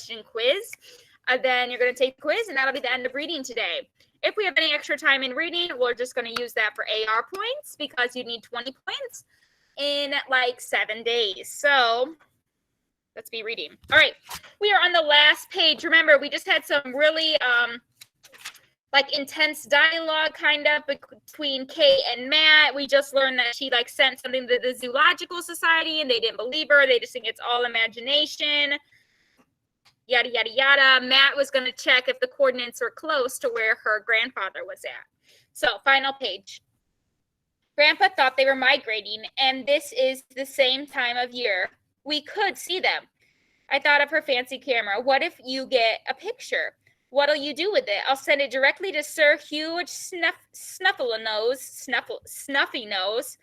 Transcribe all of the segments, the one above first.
question quiz. Then you're going to take the quiz, and that'll be the end of reading today. If we have any extra time in reading, we're just going to use that for AR points because you need 20 points in like 7 days. So let's be reading. All right, we are on the last page. Remember, we just had some really like intense dialogue kind of between Kate and Matt. We just learned that she like sent something to the Zoological Society and they didn't believe her. They just think it's all imagination. Yada, yada, yada. Matt was going to check if the coordinates were close to where her grandfather was at. So, final page. Grandpa thought they were migrating, and this is the same time of year. We could see them. I thought of her fancy camera. What if you get a picture? What'll you do with it? I'll send it directly to Sir Huge Snuffy Nose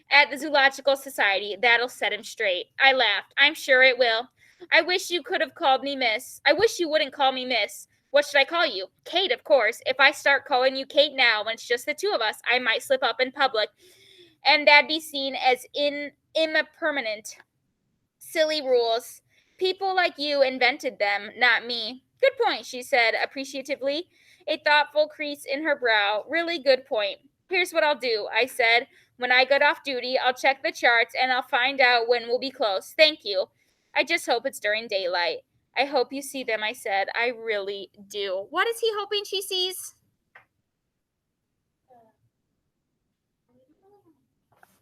at the Zoological Society. That'll set him straight. I laughed. I'm sure it will. I wish you could have called me Miss. I wish you wouldn't call me Miss. What should I call you? Kate, of course. If I start calling you Kate now, when it's just the two of us, I might slip up in public. And that'd be seen as impermanent. Silly rules. People like you invented them, not me. Good point, she said appreciatively, a thoughtful crease in her brow. Really good point. Here's what I'll do, I said. When I get off duty, I'll check the charts and I'll find out when we'll be close. Thank you. I just hope it's during daylight. I hope you see them, I said. I really do. What is he hoping she sees?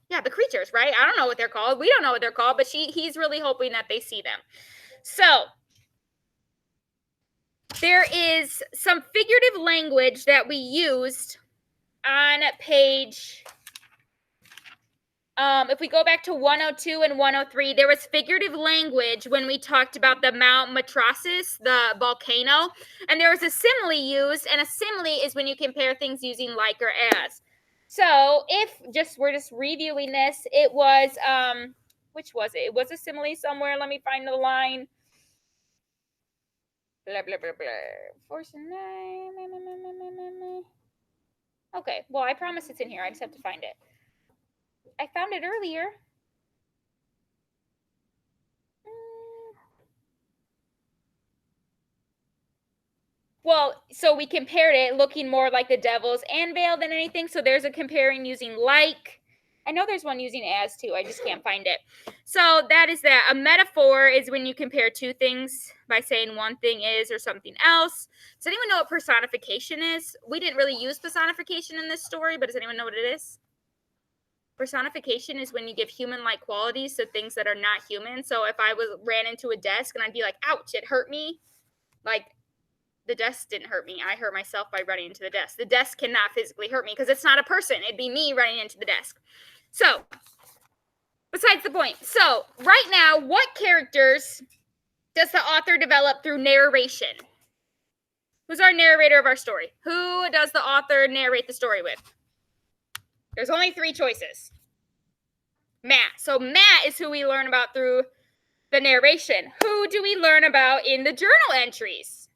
Yeah, the creatures, right? I don't know what they're called. We don't know what they're called, but he's really hoping that they see them. So, there is some figurative language that we used on page, if we go back to 102 and 103, there was figurative language when we talked about the Mount Matrasis, the volcano, and there was a simile used, and a simile is when you compare things using like or as. So if we're just reviewing this, it was, which was it? It was a simile somewhere. Let me find the line. Blah, blah, blah, blah. Force and nine. Okay, well, I promise it's in here. I just have to find it. I found it earlier. Well, so we compared it looking more like the devil's anvil than anything. So there's a comparing using like. I know there's one using as too. I just can't find it. So that is that. A metaphor is when you compare two things by saying one thing is or something else. Does anyone know what personification is? We didn't really use personification in this story, but does anyone know what it is? Personification is when you give human-like qualities to things that are not human. So if I ran into a desk and I'd be like, ouch, it hurt me. Like, the desk didn't hurt me. I hurt myself by running into the desk. The desk cannot physically hurt me because it's not a person. It'd be me running into the desk. So, besides the point. So, right now, what characters does the author develop through narration? Who's our narrator of our story? Who does the author narrate the story with? There's only 3 choices. Matt. So, Matt is who we learn about through the narration. Who do we learn about in the journal entries?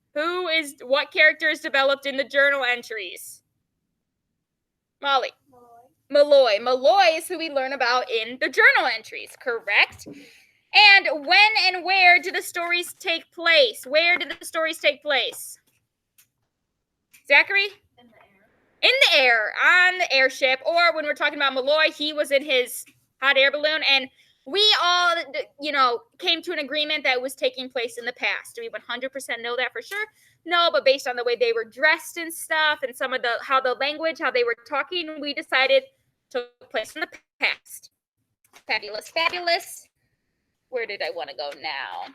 What character is developed in the journal entries? Molly. Malloy. Malloy is who we learn about in the journal entries, correct? And when and where do the stories take place? Where do the stories take place? Zachary? In the air. In the air, on the airship. Or when we're talking about Malloy, he was in his hot air balloon, and we all, came to an agreement that it was taking place in the past. Do we 100% know that for sure? No, but based on the way they were dressed and stuff and some of how they were talking, we decided took place in the past. Fabulous, fabulous. Where did I want to go now?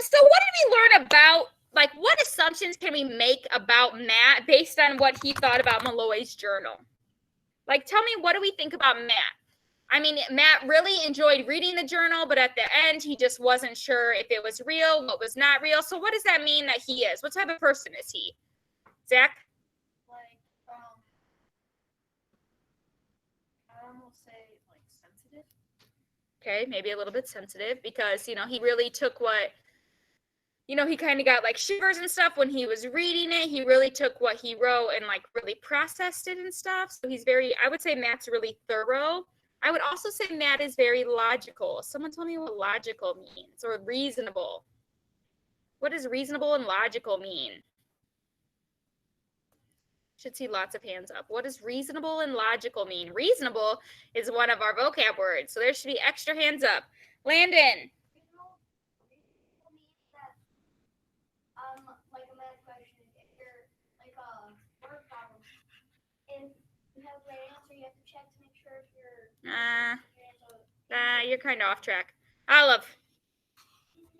So what did we learn about, what assumptions can we make about Matt based on what he thought about Malloy's journal? Tell me, what do we think about Matt? I mean, Matt really enjoyed reading the journal, but at the end, he just wasn't sure if it was real, what was not real. So what does that mean that he is? What type of person is he? Zach? I almost say, sensitive. Okay, maybe a little bit sensitive because, he really took what, he kind of got shivers and stuff when he was reading it. He really took what he wrote and really processed it and stuff. So he's I would say Matt's really thorough. I would also say Matt is very logical. Someone tell me what logical means, or reasonable. What does reasonable and logical mean? Should see lots of hands up. What does reasonable and logical mean? Reasonable is one of our vocab words, so there should be extra hands up. Landon. Reasonable means that, like a math question, if you're like a word problem, and you have the right answer, you have to check to make sure if you're You're kind of off track. Olive.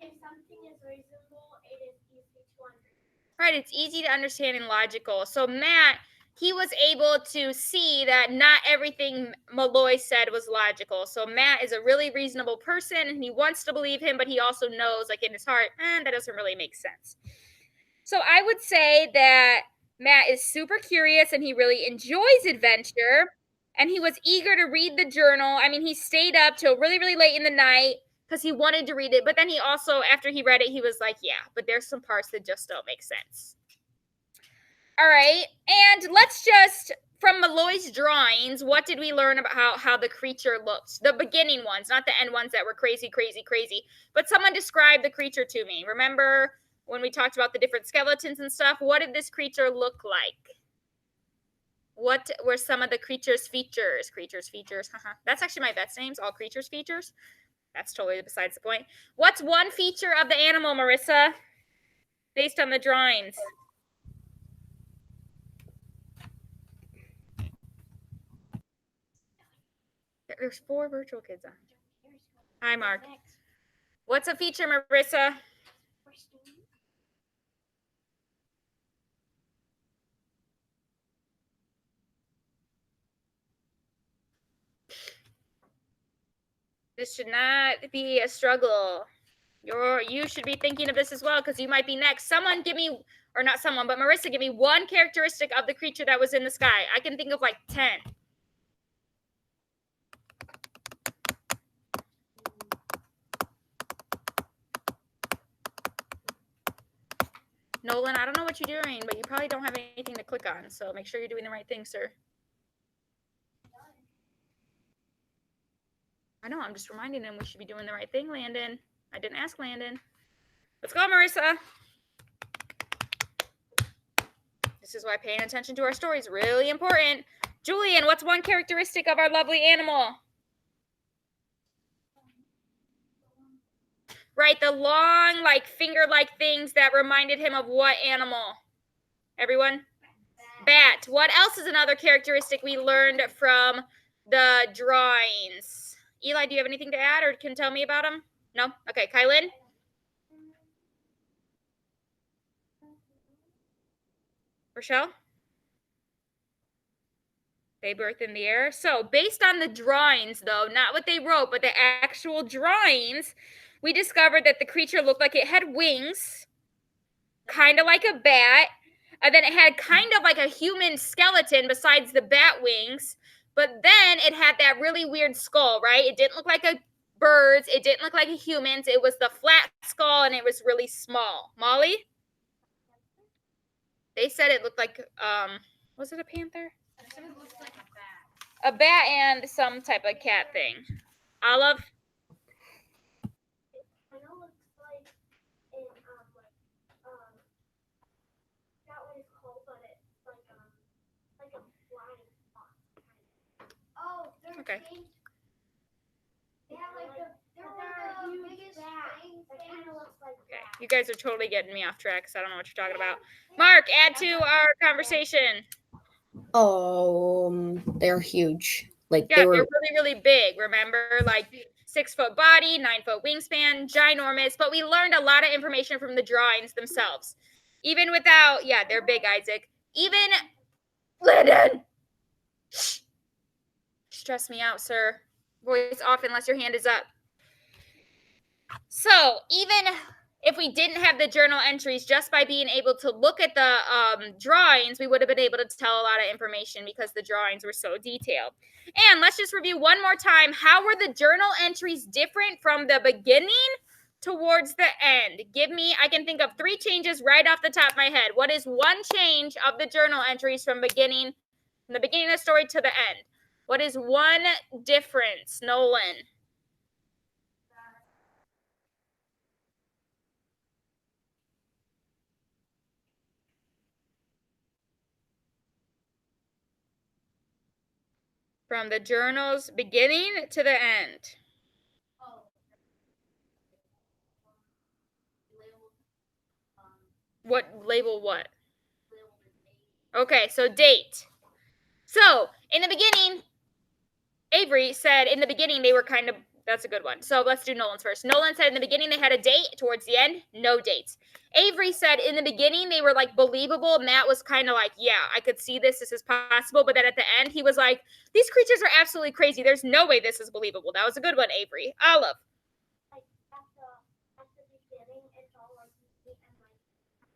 If something is reasonable, it is easy to understand. Right, it's easy to understand and logical. So Matt, he was able to see that not everything Malloy said was logical. So Matt is a really reasonable person, and he wants to believe him, but he also knows, like in his heart, that doesn't really make sense. So I would say that Matt is super curious and he really enjoys adventure, and he was eager to read the journal. I mean, he stayed up till really, really late in the night because he wanted to read it. But then he also, after he read it, he was like, yeah, but there's some parts that just don't make sense. All right. And let's just, from Malloy's drawings, what did we learn about how the creature looked? The beginning ones, not the end ones that were crazy, crazy, crazy. But someone described the creature to me. Remember when we talked about the different skeletons and stuff? What did this creature look like? What were some of the creature's features? Creatures, features. That's actually my vet's names, all creatures' features. That's totally besides the point. What's one feature of the animal, Marissa, based on the drawings? There's 4 virtual kids on. Hi, Mark. What's a feature, Marissa? This should not be a struggle. You should be thinking of this as well, because you might be next. Someone give me, or not someone, but Marissa, give me one characteristic of the creature that was in the sky. I can think of like 10. Nolan, I don't know what you're doing, but you probably don't have anything to click on, so make sure you're doing the right thing, sir. I know, I'm just reminding him we should be doing the right thing, Landon. I didn't ask Landon. Let's go, Marissa. This is why paying attention to our story is really important. Julian, what's one characteristic of our lovely animal? Right, the long, like, finger-like things that reminded him of what animal? Everyone? Bat. What else is another characteristic we learned from the drawings? Eli, do you have anything to add or can tell me about them? No? Okay, Kylan? Rochelle? They birth in the air. So based on the drawings, though, not what they wrote, but the actual drawings, we discovered that the creature looked like it had wings, kind of like a bat. And then it had kind of like a human skeleton besides the bat wings. But then it had that really weird skull, right? It didn't look like a bird's. It didn't look like a human's. It was the flat skull, and it was really small. Molly? They said it looked like, was it a panther? I said it looks like a bat. A bat and some type of cat thing. Olive? I know it looks like in not what it's called, but it's like a flying fox. Oh, they're Okay. changed. Yeah, like the biggest thing. It kind of looks like Okay, that. you guys are totally getting me off track, so I don't know what you're talking about. Mark, add to our conversation. They're huge. Like Yeah, they were they're really, really big. Remember, like 6-foot body, 9-foot wingspan, ginormous. But we learned a lot of information from the drawings themselves. Even without, yeah, they're big, Isaac. Even Landon. Shh. Stress me out, sir. Voice off unless your hand is up. So even if we didn't have the journal entries, just by being able to look at the drawings, we would have been able to tell a lot of information because the drawings were so detailed. And let's just review one more time. How were the journal entries different from the beginning towards the end? Give me, I can think of 3 changes right off the top of my head. What is one change of the journal entries from the beginning of the story to the end? What is one difference, Nolan? From the journal's beginning to the end. Oh. Labeled, What label what? labeled a date. Okay, so date. So, in the beginning, Avery said in the beginning they were kind of, that's a good one. So let's do Nolan's first. Nolan said in the beginning they had a date, towards the end, no dates. Avery said in the beginning they were like believable. Matt was kind of like, yeah, I could see this is possible. But then at the end he was like, these creatures are absolutely crazy. There's no way this is believable. That was a good one, Avery. Olive. Like at the beginning, it's all like neat and like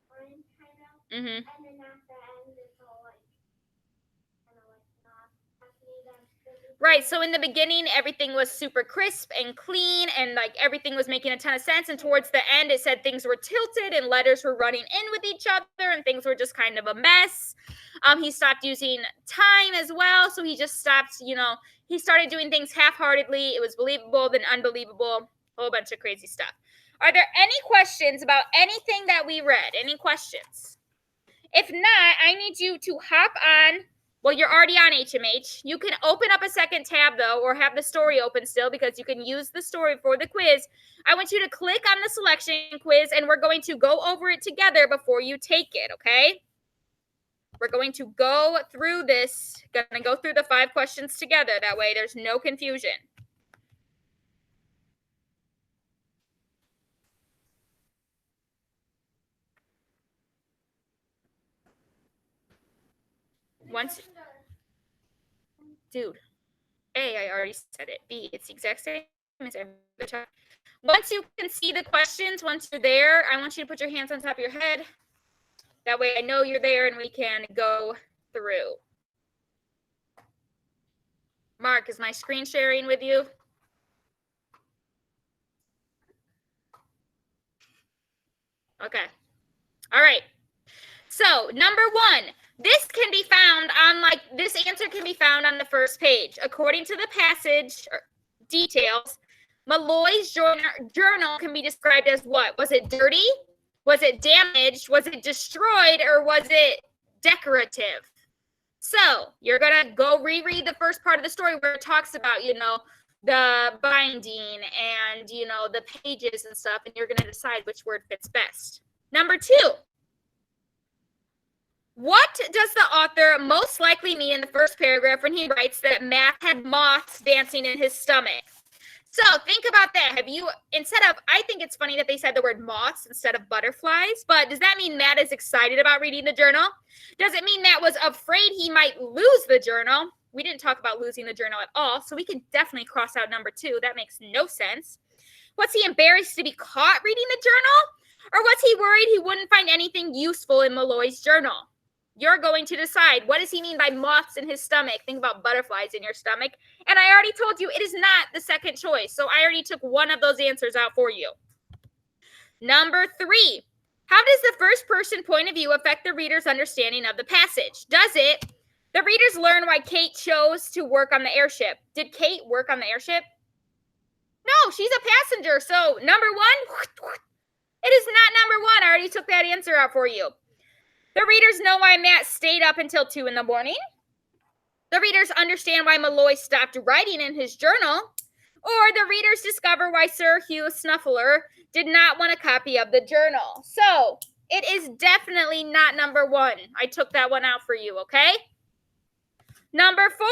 orange kind of, Mm-hmm. and then at the end, it's all like kind of like not as neat as the Right, so in the beginning, everything was super crisp and clean, and like everything was making a ton of sense. And towards the end, it said things were tilted and letters were running in with each other, and things were just kind of a mess. He stopped using time as well, so he just stopped. He started doing things half-heartedly. It was believable, then unbelievable, a whole bunch of crazy stuff. Are there any questions about anything that we read? Any questions? If not, I need you to hop on. Well, you're already on HMH. You can open up a second tab, though, or have the story open still because you can use the story for the quiz. I want you to click on the selection quiz, and we're going to go over it together before you take it, okay? We're going to go through this, going to go through the 5 questions together. That way there's no confusion. Once, dude, A, I already said it. B, it's the exact same as every other time. Once you can see the questions, once you're there, I want you to put your hands on top of your head. That way I know you're there and we can go through. Mark, is my screen sharing with you? Okay. All right. So, number 1, this can be found on, this answer can be found on the first page. According to the passage details, Malloy's journal can be described as what? Was it dirty? Was it damaged? Was it destroyed? Or was it decorative? So you're going to go reread the first part of the story where it talks about, the binding and, the pages and stuff, and you're going to decide which word fits best. Number 2. What does the author most likely mean in the first paragraph when he writes that Matt had moths dancing in his stomach? So think about that. I think it's funny that they said the word moths instead of butterflies, but does that mean Matt is excited about reading the journal? Does it mean Matt was afraid he might lose the journal? We didn't talk about losing the journal at all, so we can definitely cross out number 2. That makes no sense. Was he embarrassed to be caught reading the journal? Or was he worried he wouldn't find anything useful in Malloy's journal? You're going to decide, what does he mean by moths in his stomach? Think about butterflies in your stomach. And I already told you it is not the second choice. So I already took one of those answers out for you. Number 3. How does the first person point of view affect the reader's understanding of the passage? Does it? The readers learn why Kate chose to work on the airship. Did Kate work on the airship? No, she's a passenger. So number 1, it is not number 1. I already took that answer out for you. The readers know why Matt stayed up until 2 in the morning. The readers understand why Malloy stopped writing in his journal. Or the readers discover why Sir Hugh Snuffler did not want a copy of the journal. So, it is definitely not number 1. I took that one out for you, okay? Number 4.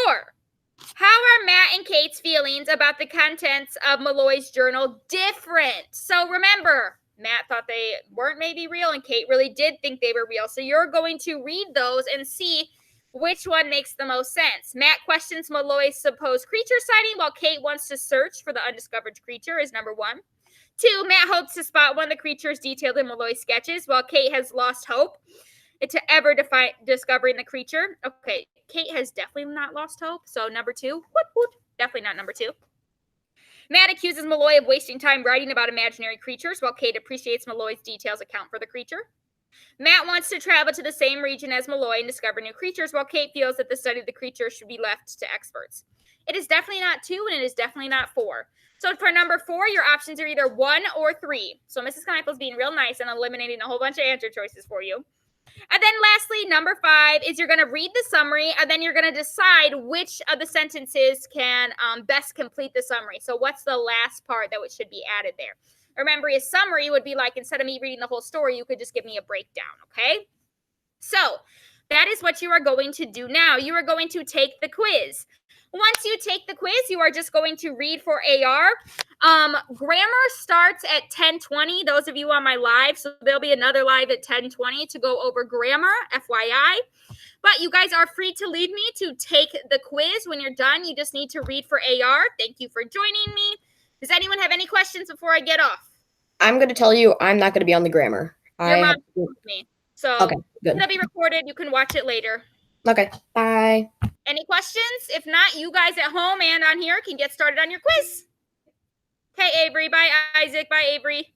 How are Matt and Kate's feelings about the contents of Malloy's journal different? So remember, Matt thought they weren't maybe real, and Kate really did think they were real. So you're going to read those and see which one makes the most sense. Matt questions Malloy's supposed creature sighting, while Kate wants to search for the undiscovered creature is number 1. 2, Matt hopes to spot one of the creatures detailed in Malloy's sketches, while Kate has lost hope to ever discovering the creature. Okay, Kate has definitely not lost hope. So number 2, definitely not number 2. Matt accuses Malloy of wasting time writing about imaginary creatures, while Kate appreciates Malloy's details account for the creature. Matt wants to travel to the same region as Malloy and discover new creatures, while Kate feels that the study of the creatures should be left to experts. It is definitely not 2, and it is definitely not 4. So for number 4, your options are either 1 or 3. So Mrs. Kneifel is being real nice and eliminating a whole bunch of answer choices for you. And then lastly, number 5 is you're going to read the summary, and then you're going to decide which of the sentences can best complete the summary. So what's the last part that should be added there? Remember, a summary would be like, instead of me reading the whole story, you could just give me a breakdown, okay? So that is what you are going to do now. You are going to take the quiz. Once you take the quiz, you are just going to read for AR. Grammar starts at 10:20. Those of you on my live, so there'll be another live at 10:20 to go over grammar, FYI. But you guys are free to leave me to take the quiz. When you're done, you just need to read for AR. Thank you for joining me. Does anyone have any questions before I get off? I'm going to tell you I'm not going to be on the grammar. Your mom told me. So Okay, good. it'll be recorded. You can watch it later. Okay, bye. Any questions? If not, you guys at home and on here can get started on your quiz. Okay, Avery. Bye, Isaac. Bye, Avery.